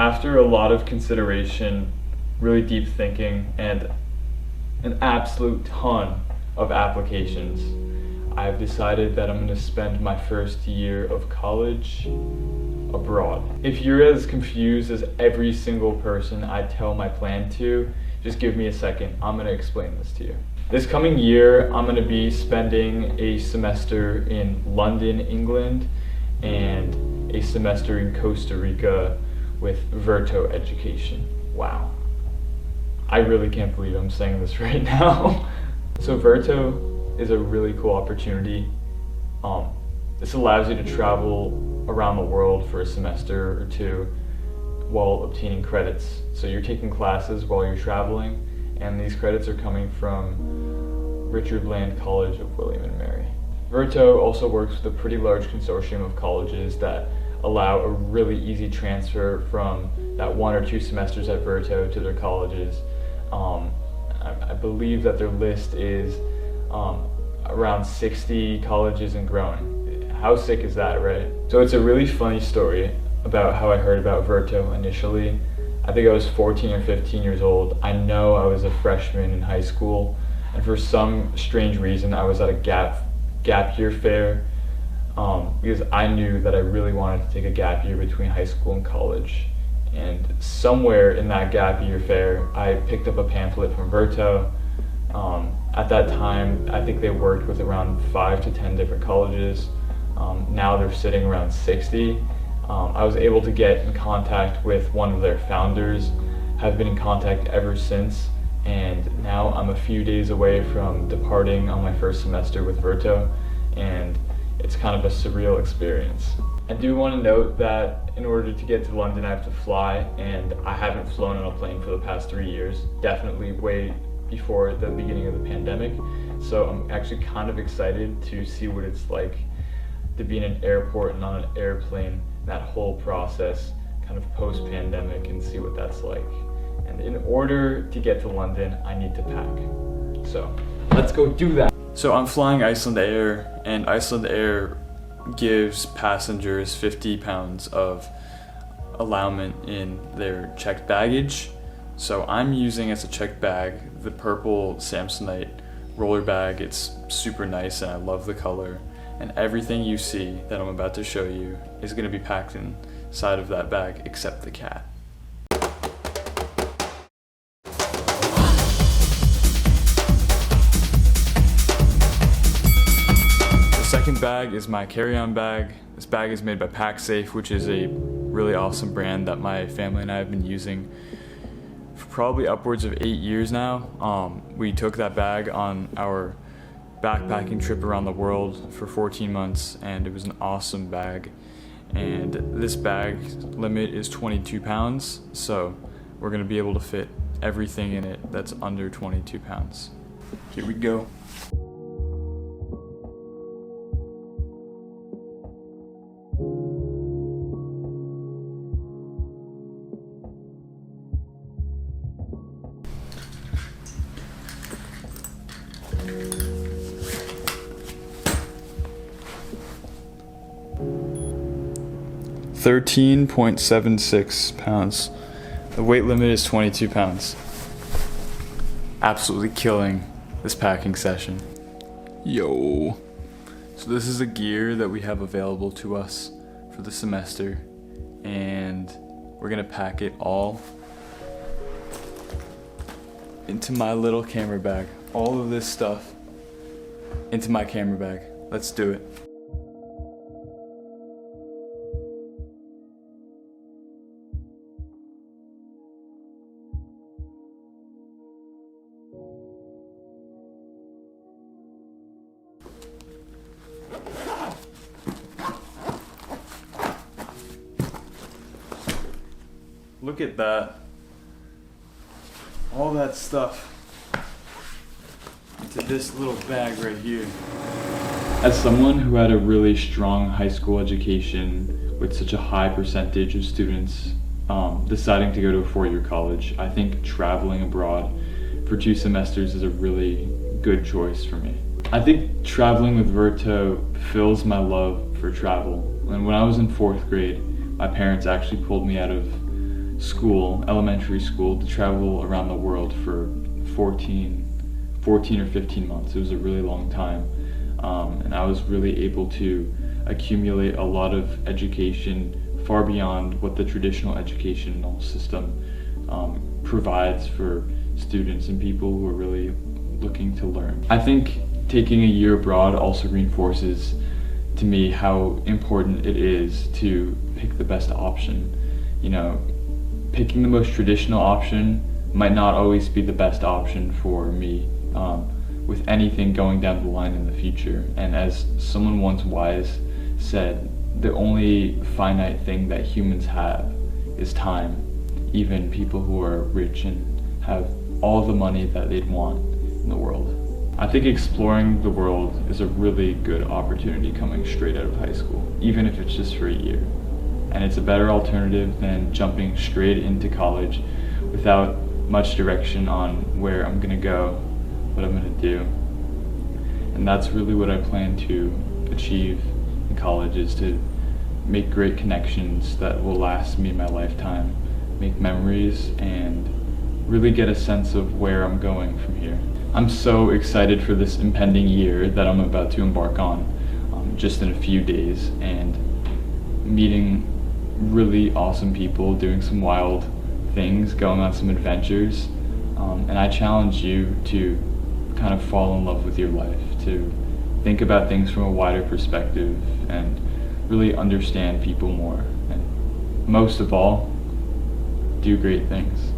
After a lot of consideration, really deep thinking, and an absolute ton of applications, I've decided that I'm going to spend my first year of college abroad. If you're as confused as every single person I tell my plan to, just give me a second. I'm going to explain this to you. This coming year, I'm going to be spending a semester in London, England, and a semester in Costa Rica with Virto Education. Wow. I really can't believe I'm saying this right now. So Virto is a really cool opportunity. This allows you to travel around the world for a semester or two while obtaining credits. So you're taking classes while you're traveling, and these credits are coming from Richard Land College of William and Mary. Virto also works with a pretty large consortium of colleges that allow a really easy transfer from that 1 or 2 semesters at Virto to their colleges. I believe that their list is around 60 colleges and growing. How sick is that, right? So it's a really funny story about how I heard about Virto initially. I think I was 14 or 15 years old. I know I was a freshman in high school, and for some strange reason I was at a gap year fair because I knew that I really wanted to take a gap year between high school and college. And somewhere in that gap year fair, I picked up a pamphlet from Virto. At that time, I think they worked with around 5 to 10 different colleges. Now they're sitting around 60. I was able to get in contact with one of their founders, have been in contact ever since, and now I'm a few days away from departing on my first semester with Virto, and it's kind of a surreal experience. I do want to note that in order to get to London, I have to fly, and I haven't flown on a plane for the past 3 years, definitely way before the beginning of the pandemic. So I'm actually kind of excited to see what it's like to be in an airport and on an airplane, that whole process kind of post-pandemic, and see what that's like. And in order to get to London, I need to pack. So let's go do that. So I'm flying Iceland Air, and Iceland Air gives passengers 50 pounds of allowance in their checked baggage. So I'm using as a checked bag the purple Samsonite roller bag. It's super nice and I love the color. And everything you see that I'm about to show you is going to be packed inside of that bag except the cat. Second bag is my carry-on bag. This bag is made by PackSafe, which is a really awesome brand that my family and I have been using for probably upwards of 8 years now. We took that bag on our backpacking trip around the world for 14 months, and it was an awesome bag. And this bag limit is 22 pounds, so we're gonna be able to fit everything in it that's under 22 pounds. Here we go. $13.76 pounds. The weight limit is 22 pounds. Absolutely killing this packing session. Yo. So this is the gear that we have available to us for the semester, and we're gonna pack it all into my little camera bag. All of this stuff into my camera bag. Let's do it. Look at that. All that stuff into this little bag right here. As someone who had a really strong high school education with such a high percentage of students deciding to go to a 4-year college, I think traveling abroad for 2 semesters is a really good choice for me. I think traveling with Virto fills my love for travel. And when I was in 4th grade, my parents actually pulled me out of school, elementary school, to travel around the world for 14 or 15 months. It was a really long time. And I was really able to accumulate a lot of education far beyond what the traditional educational system provides for students and people who are really looking to learn. I think taking a year abroad also reinforces to me how important it is to pick the best option. You know, picking the most traditional option might not always be the best option for me with anything going down the line in the future. And as someone once wise said, the only finite thing that humans have is time. Even people who are rich and have all the money that they'd want in the world. I think exploring the world is a really good opportunity coming straight out of high school, even if it's just for a year. And it's a better alternative than jumping straight into college without much direction on where I'm gonna go, what I'm gonna do. And that's really what I plan to achieve in college, is to make great connections that will last me my lifetime, make memories, and really get a sense of where I'm going from here. I'm so excited for this impending year that I'm about to embark on just in a few days, and meeting really awesome people, doing some wild things, going on some adventures. And I challenge you to kind of fall in love with your life, to think about things from a wider perspective and really understand people more. And most of all, do great things.